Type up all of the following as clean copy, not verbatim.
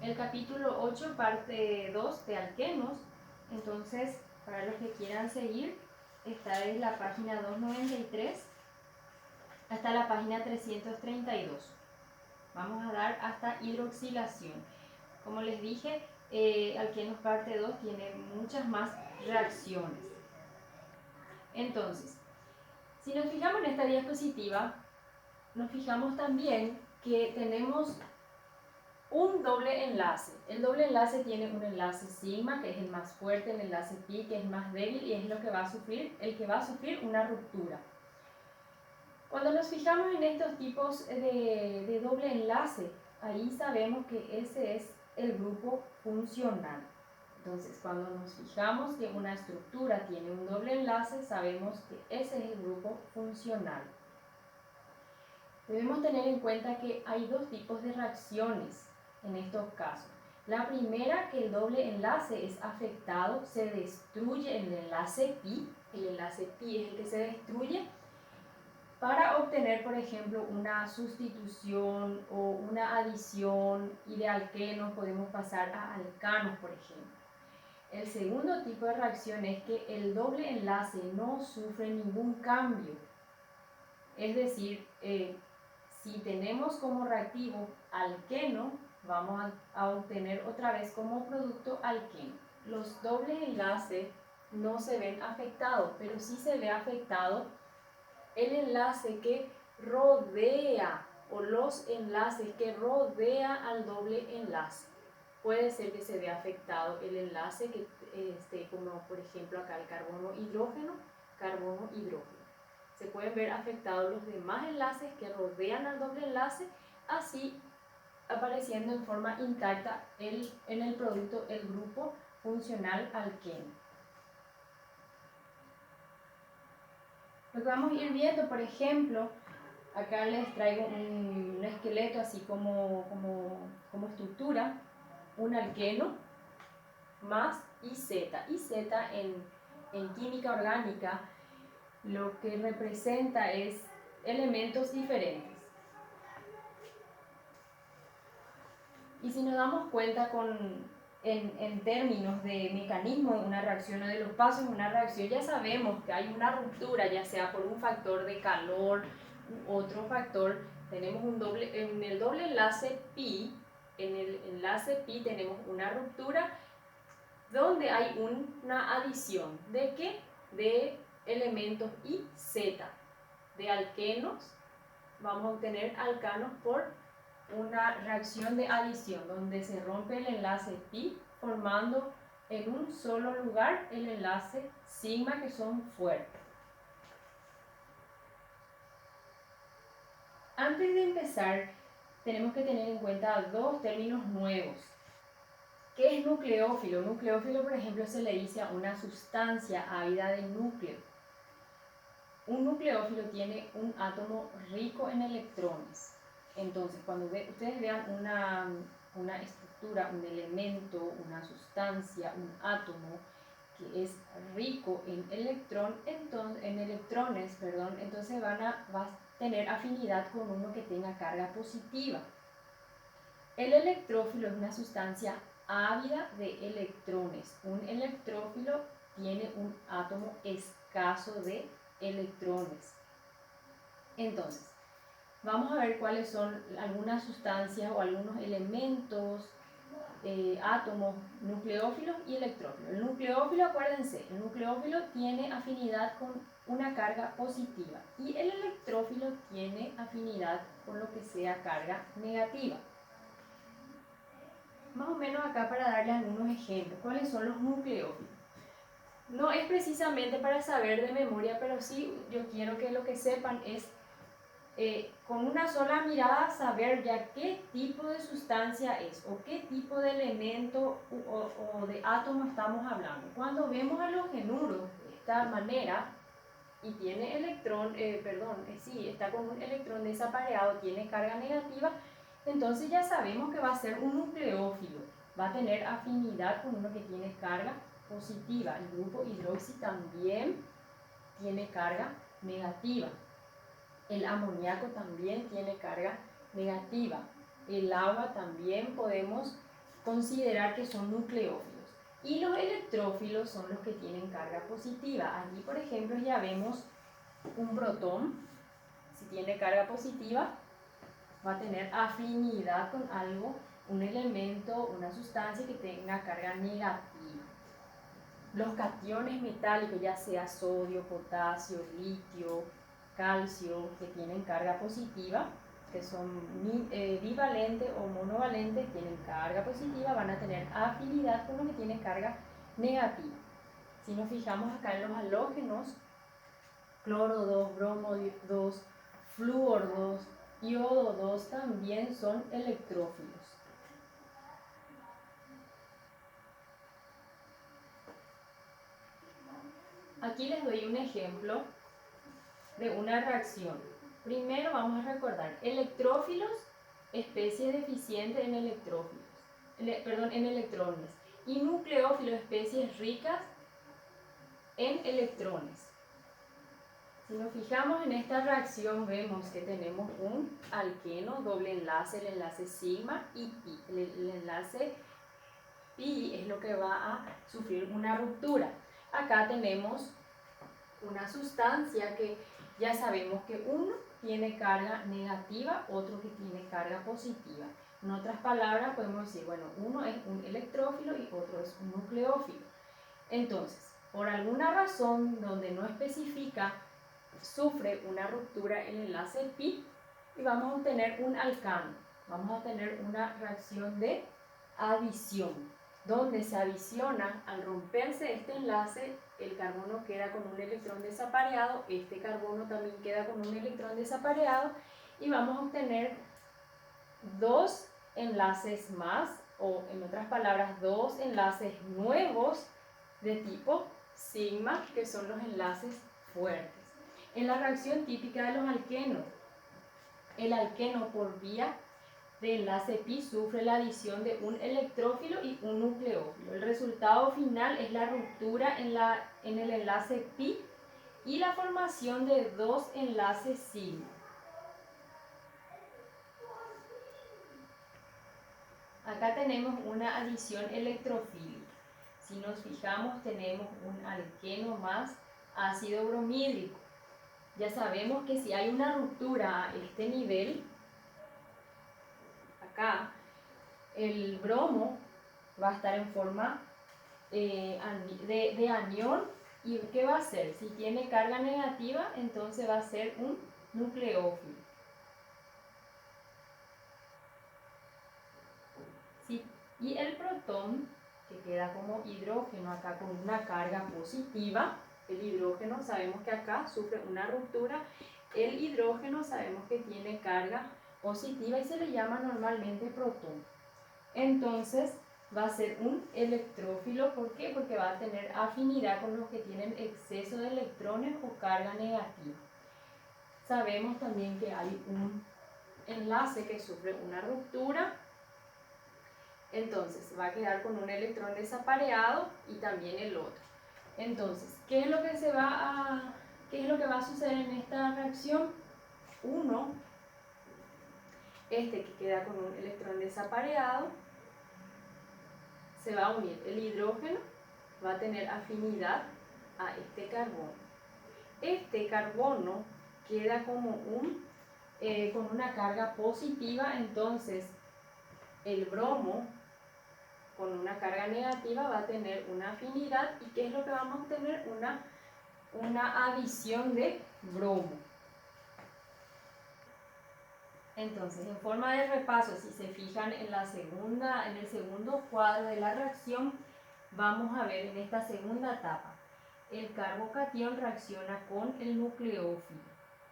el capítulo 8, parte 2 de alquenos. Entonces, para los que quieran seguir, esta es la página 293 hasta la página 332. Vamos a dar hasta hidroxilación. Como les dije, alquenos parte 2 tiene muchas más reacciones. Entonces, si nos fijamos en esta diapositiva, nos fijamos también que tenemos un doble enlace. El doble enlace tiene un enlace sigma, que es el más fuerte, el enlace pi, que es más débil, y es lo que va a sufrir, el que va a sufrir una ruptura. Cuando nos fijamos en estos tipos de doble enlace, ahí sabemos que ese es el grupo funcional. Entonces, cuando nos fijamos que una estructura tiene un doble enlace, sabemos que ese es el grupo funcional. Debemos tener en cuenta que hay dos tipos de reacciones en estos casos. La primera, que el doble enlace es afectado, se destruye el enlace pi. El enlace pi es el que se destruye para obtener, por ejemplo, una sustitución o una adición, y de alquenos podemos pasar a alcanos, por ejemplo. El segundo tipo de reacción es que el doble enlace no sufre ningún cambio. Es decir, si tenemos como reactivo alqueno, vamos a obtener otra vez como producto alqueno. Los dobles enlaces no se ven afectados, pero sí se ve afectado el enlace que rodea, o los enlaces que rodean al doble enlace. Puede ser que se vea afectado el enlace que como por ejemplo acá el carbono-hidrógeno, carbono-hidrógeno. Se pueden ver afectados los demás enlaces que rodean al doble enlace, así apareciendo en forma intacta en el producto el grupo funcional alqueno. Lo que vamos a ir viendo, por ejemplo, acá les traigo un esqueleto así como estructura, un alqueno más IZ. IZ en química orgánica lo que representa es elementos diferentes. Y si nos damos cuenta en términos de mecanismo de una reacción o de los pasos de una reacción, ya sabemos que hay una ruptura, ya sea por un factor de calor u otro factor. Tenemos en el doble enlace pi, en el enlace pi tenemos una ruptura donde hay una adición. ¿De qué? De elementos I, Z. De alquenos, vamos a obtener alcanos por una reacción de adición, donde se rompe el enlace pi, formando en un solo lugar el enlace sigma, que son fuertes. Antes de empezar, tenemos que tener en cuenta dos términos nuevos. ¿Qué es nucleófilo? Nucleófilo, por ejemplo, se le dice a una sustancia ávida de núcleo. Un nucleófilo tiene un átomo rico en electrones. Entonces, cuando ustedes vean una estructura, un elemento, una sustancia, un átomo que es rico en electrones, entonces va a tener afinidad con uno que tenga carga positiva. El electrófilo es una sustancia ávida de electrones. Un electrófilo tiene un átomo escaso de electrones. Entonces, vamos a ver cuáles son algunas sustancias o algunos elementos, átomos nucleófilos y electrófilos. El nucleófilo, acuérdense, el nucleófilo tiene afinidad con una carga positiva y el electrófilo tiene afinidad con lo que sea carga negativa. Más o menos acá para darle algunos ejemplos. ¿Cuáles son los nucleófilos? No es precisamente para saber de memoria, pero sí yo quiero que lo que sepan es con una sola mirada saber ya qué tipo de sustancia es o qué tipo de elemento o de átomo estamos hablando. Cuando vemos halogenuros de esta manera y tiene está con un electrón desapareado, tiene carga negativa, entonces ya sabemos que va a ser un nucleófilo, va a tener afinidad con uno que tiene carga positiva. El grupo hidroxi también tiene carga negativa. El amoníaco también tiene carga negativa. El agua también podemos considerar que son nucleófilos. Y los electrófilos son los que tienen carga positiva. Aquí, por ejemplo, ya vemos un protón. Si tiene carga positiva, va a tener afinidad con algo, un elemento, una sustancia que tenga carga negativa. Los cationes metálicos, ya sea sodio, potasio, litio, calcio, que tienen carga positiva, que son bivalentes o monovalentes, tienen carga positiva, van a tener afinidad con lo que tiene carga negativa. Si nos fijamos acá en los halógenos, cloro 2, bromo 2, flúor 2, iodo 2 también son electrófilos. Aquí les doy un ejemplo de una reacción. Primero vamos a recordar, electrófilos, especies deficientes en en electrones, y nucleófilos, especies ricas en electrones. Si nos fijamos en esta reacción, vemos que tenemos un alqueno, doble enlace, el enlace sigma y pi. El enlace pi es lo que va a sufrir una ruptura. Acá tenemos una sustancia que ya sabemos que uno tiene carga negativa, otro que tiene carga positiva. En otras palabras, podemos decir, bueno, uno es un electrófilo y otro es un nucleófilo. Entonces, por alguna razón donde no especifica, sufre una ruptura el enlace pi y vamos a obtener un alcano. Vamos a tener una reacción de adición, donde se adiciona, al romperse este enlace, el carbono queda con un electrón desapareado, este carbono también queda con un electrón desapareado y vamos a obtener dos enlaces más, o en otras palabras, dos enlaces nuevos de tipo sigma, que son los enlaces fuertes. En la reacción típica de los alquenos, el alqueno por vía de enlace pi sufre la adición de un electrófilo y un nucleófilo. El resultado final es la ruptura en el enlace pi y la formación de dos enlaces sigma. Acá tenemos una adición electrofílica. Si nos fijamos, tenemos un alqueno más ácido bromídrico. Ya sabemos que si hay una ruptura a este nivel, acá, el bromo va a estar en forma de anión. ¿Y qué va a hacer? Si tiene carga negativa, entonces va a ser un nucleófilo. ¿Sí? Y el protón, que queda como hidrógeno acá con una carga positiva, el hidrógeno sabemos que acá sufre una ruptura, el hidrógeno sabemos que tiene carga positiva y se le llama normalmente protón. Entonces va a ser un electrófilo. ¿Por qué? Porque va a tener afinidad con los que tienen exceso de electrones o carga negativa. Sabemos también que hay un enlace que sufre una ruptura, entonces va a quedar con un electrón desapareado y también el otro. Entonces, ¿qué es lo que va a suceder en esta reacción? Uno, que queda con un electrón desapareado, se va a unir. El hidrógeno va a tener afinidad a este carbono. Este carbono queda como con una carga positiva, entonces el bromo con una carga negativa va a tener una afinidad. ¿Y qué es lo que vamos a obtener? Una adición de bromo. Entonces, en forma de repaso, si se fijan en el segundo cuadro de la reacción, vamos a ver en esta segunda etapa, el carbocatión reacciona con el nucleófilo.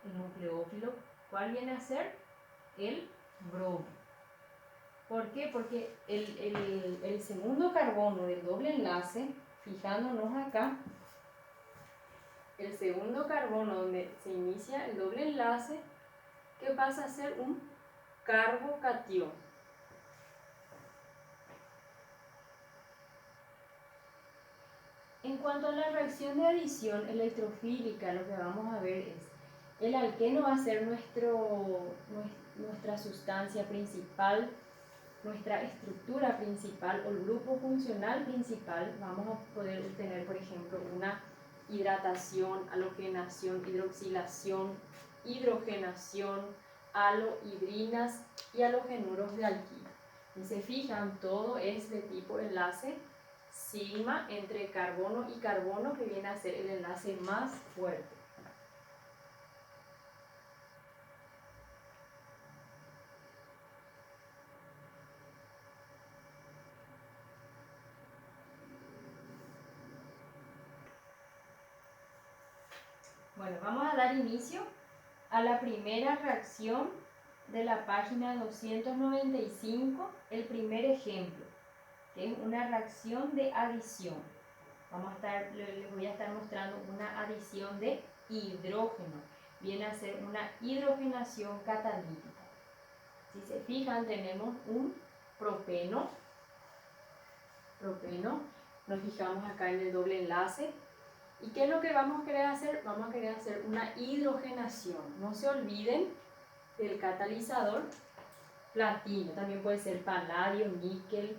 El nucleófilo, ¿cuál viene a ser? El bromo. ¿Por qué? Porque el segundo carbono del doble enlace, fijándonos acá, el segundo carbono donde se inicia el doble enlace, ¿qué pasa a ser? Un carbocatión. En cuanto a la reacción de adición electrofílica, lo que vamos a ver es, el alqueno va a ser nuestra sustancia principal nuestra estructura principal o el grupo funcional principal, vamos a poder obtener, por ejemplo, una hidratación, halogenación, hidroxilación, hidrogenación, halohidrinas y halogenuros de alquilo. Y se fijan, todo es de tipo enlace sigma entre carbono y carbono, que viene a ser el enlace más fuerte. Bueno, vamos a dar inicio a la primera reacción de la página 295, el primer ejemplo, que es una reacción de adición. Les voy a estar mostrando una adición de hidrógeno. Viene a ser una hidrogenación catalítica. Si se fijan, tenemos un propeno. Nos fijamos acá en el doble enlace. ¿Y qué es lo que vamos a querer hacer? Vamos a querer hacer una hidrogenación. No se olviden del catalizador platino. También puede ser paladio, níquel.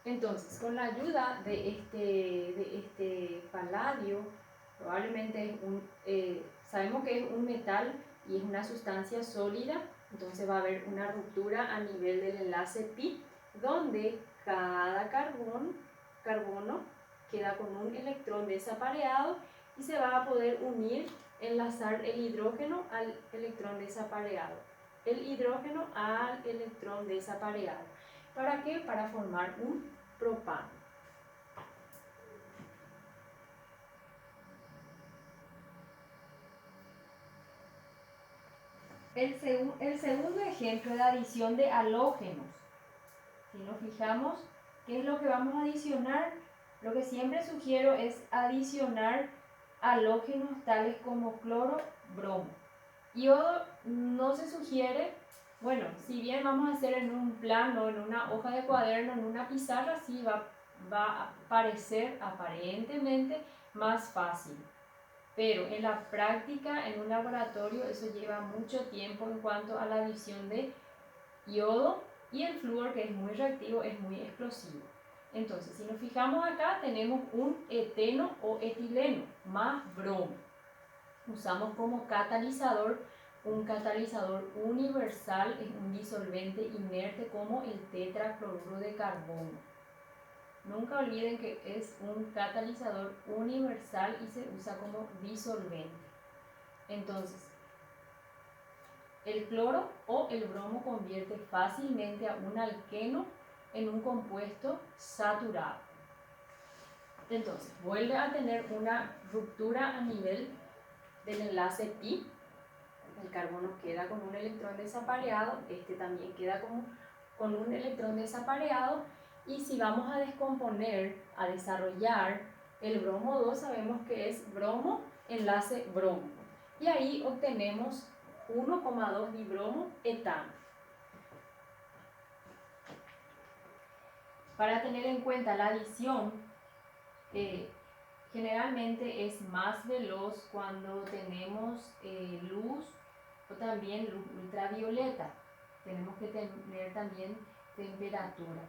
Entonces, con la ayuda de este paladio, probablemente sabemos que es un metal y es una sustancia sólida, entonces va a haber una ruptura a nivel del enlace pi, donde cada carbono queda con un electrón desapareado y se va a poder enlazar el hidrógeno al electrón desapareado, el hidrógeno al electrón desapareado. ¿Para qué? Para formar un propano. El segundo ejemplo de adición de halógenos. Si nos fijamos, ¿qué es lo que vamos a adicionar? Lo que siempre sugiero es adicionar halógenos tales como cloro, bromo. Yodo no se sugiere. Bueno, si bien vamos a hacer en un plano, en una hoja de cuaderno, en una pizarra, sí va a parecer aparentemente más fácil. Pero en la práctica, en un laboratorio, eso lleva mucho tiempo en cuanto a la adición de yodo, y el flúor, que es muy reactivo, es muy explosivo. Entonces, si nos fijamos acá, tenemos un eteno o etileno más bromo. Usamos como catalizador un catalizador universal, es un disolvente inerte como el tetracloruro de carbono. Nunca olviden que es un catalizador universal y se usa como disolvente. Entonces, el cloro o el bromo convierte fácilmente a un alqueno en un compuesto saturado. Entonces, vuelve a tener una ruptura a nivel del enlace pi. El carbono queda con un electrón desapareado, este también queda con un electrón desapareado, y si vamos a descomponer, a desarrollar el bromo 2, sabemos que es bromo, enlace bromo, y ahí obtenemos 1,2 dibromo etano. Para tener en cuenta la adición, generalmente es más veloz cuando tenemos luz o también luz ultravioleta. Tenemos que tener también temperatura.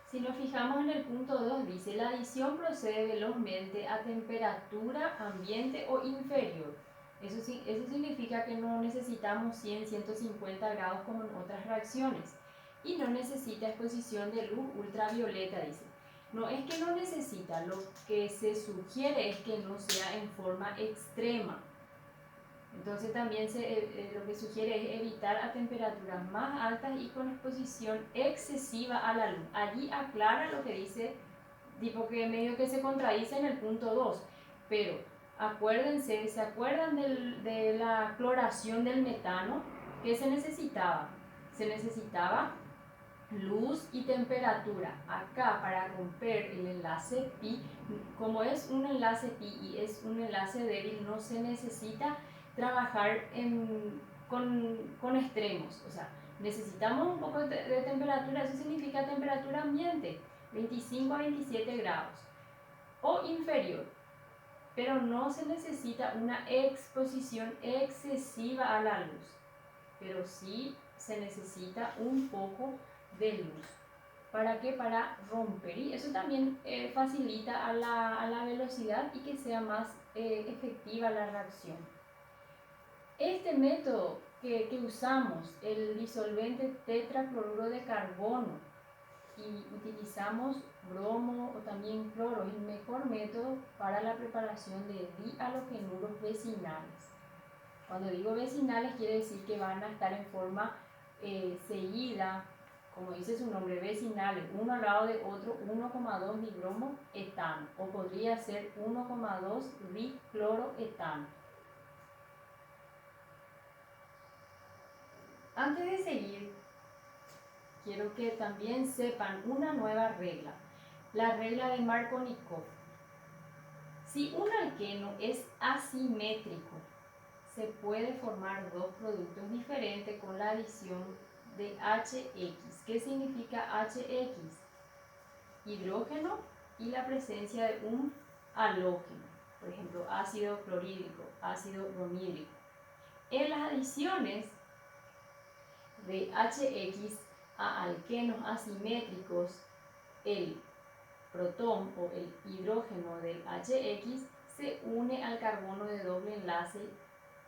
Si nos fijamos en el punto 2, dice: la adición procede velozmente a temperatura ambiente o inferior. Eso significa que no necesitamos 100, 150 grados como en otras reacciones. Y no necesita exposición de luz ultravioleta, dice. No es que no necesita, lo que se sugiere es que no sea en forma extrema. Entonces también lo que sugiere es evitar a temperaturas más altas y con exposición excesiva a la luz. Allí aclara lo que dice, tipo que medio que se contradice en el punto 2, pero acuérdense, ¿se acuerdan de la cloración del metano? ¿Qué se necesitaba? Se necesitaba luz y temperatura. Acá, para romper el enlace pi, como es un enlace pi y es un enlace débil, no se necesita trabajar con extremos. O sea, necesitamos un poco de temperatura, eso significa temperatura ambiente, 25 a 27 grados o inferior, pero no se necesita una exposición excesiva a la luz, pero sí se necesita un poco de luz. ¿Para qué? Para romper, y eso también facilita a la velocidad y que sea más efectiva la reacción. Este método que usamos, el disolvente tetracloruro de carbono, y utilizamos bromo o también cloro, es el mejor método para la preparación de dihalogenuros vecinales. Cuando digo vecinales quiere decir que van a estar en forma seguida, como dice su nombre, vecinales, uno al lado de otro, 1,2 dibromo etano, o podría ser 1,2 dicloroetano. Antes de seguir, quiero que también sepan una nueva regla, la regla de Markovnikov. Si un alqueno es asimétrico, se puede formar dos productos diferentes con la adición de HX. ¿Qué significa HX? Hidrógeno y la presencia de un halógeno, por ejemplo, ácido clorhídrico, ácido bromídrico. En las adiciones de HX a alquenos asimétricos, el protón o el hidrógeno del HX se une al carbono de doble enlace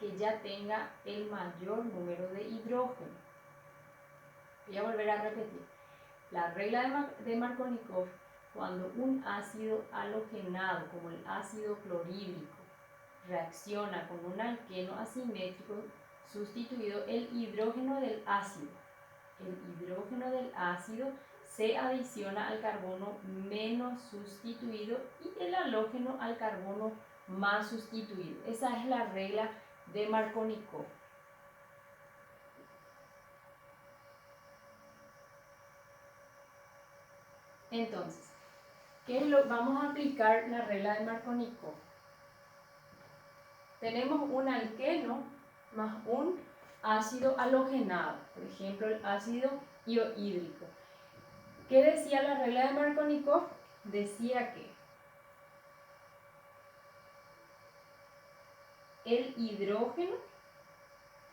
que ya tenga el mayor número de hidrógeno. Voy a volver a repetir. La regla de Markovnikov, cuando un ácido halogenado como el ácido clorhídrico reacciona con un alqueno asimétrico sustituido, el hidrógeno del ácido se adiciona al carbono menos sustituido y el halógeno al carbono más sustituido. Esa es la regla de Markovnikov. Entonces, vamos a aplicar la regla de Markovnikov. Tenemos un alqueno más un ácido halogenado, por ejemplo el ácido iohídrico. ¿Qué decía la regla de Markovnikov? Decía que el hidrógeno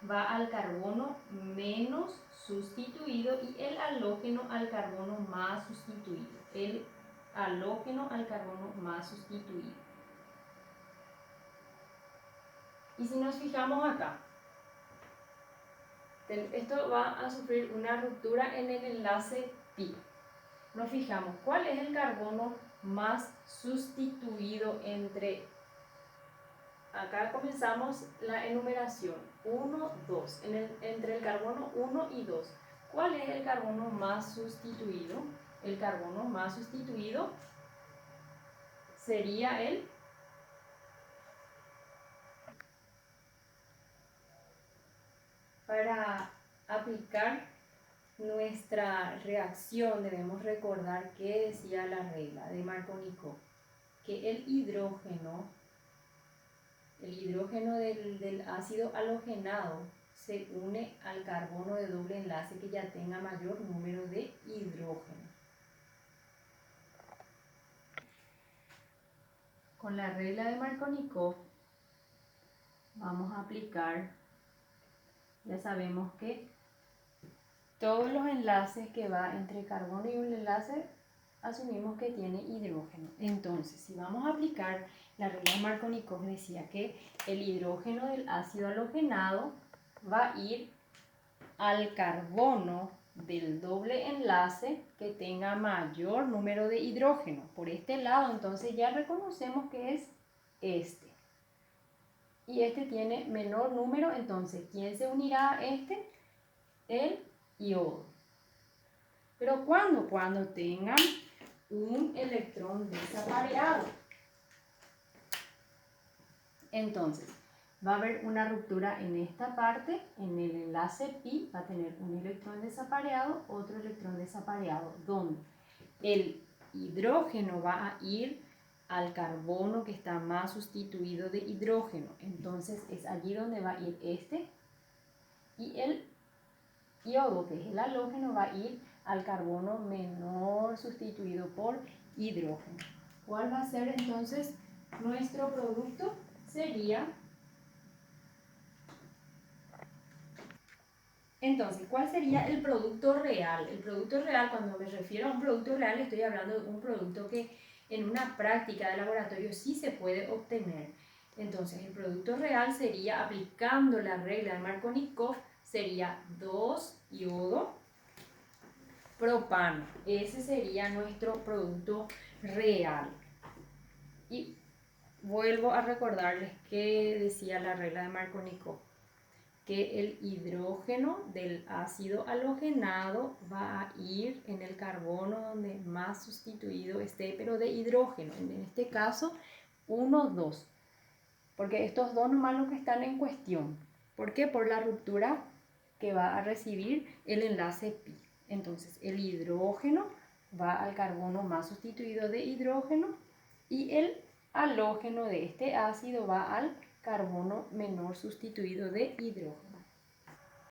va al carbono menos sustituido y el halógeno al carbono más sustituido. El halógeno al carbono más sustituido. Y si nos fijamos acá, esto va a sufrir una ruptura en el enlace pi. Nos fijamos, ¿cuál es el carbono más sustituido entre? Acá comenzamos la enumeración, 1, 2, entre el carbono 1 y 2. ¿Cuál es el carbono más sustituido? El carbono más sustituido sería el para aplicar nuestra reacción debemos recordar que decía la regla de Markovnikov, que el hidrógeno del ácido halogenado se une al carbono de doble enlace que ya tenga mayor número de hidrógeno. Con la regla de Markovnikov vamos a aplicar, ya sabemos que todos los enlaces que va entre carbono y un enlace asumimos que tiene hidrógeno. Entonces, si vamos a aplicar la regla de Markovnikov, decía que el hidrógeno del ácido halogenado va a ir al carbono del doble enlace que tenga mayor número de hidrógeno. Por este lado, entonces ya reconocemos que es este. Y este tiene menor número, entonces, ¿quién se unirá a este? El iodo. Pero ¿cuándo? Cuando tengan un electrón desapareado. Entonces, va a haber una ruptura en esta parte, en el enlace pi, va a tener un electrón desapareado, otro electrón desapareado, donde el hidrógeno va a ir al carbono que está más sustituido de hidrógeno. Entonces, es allí donde va a ir este y el iodo, que es el halógeno, va a ir al carbono menor sustituido por hidrógeno. ¿Cuál va a ser entonces nuestro producto? Sería... Entonces, ¿cuál sería el producto real? El producto real, cuando me refiero a un producto real, estoy hablando de un producto que en una práctica de laboratorio sí se puede obtener. Entonces, el producto real sería, aplicando la regla de Markovnikov, sería 2 iodo propano. Ese sería nuestro producto real. Y vuelvo a recordarles que decía la regla de Markovnikov, que el hidrógeno del ácido halogenado va a ir en el carbono donde más sustituido esté, pero de hidrógeno, en este caso 1, 2, porque estos dos nomás los que están en cuestión. ¿Por qué? Por la ruptura que va a recibir el enlace pi. Entonces el hidrógeno va al carbono más sustituido de hidrógeno y el halógeno de este ácido va al carbono menor sustituido de hidrógeno.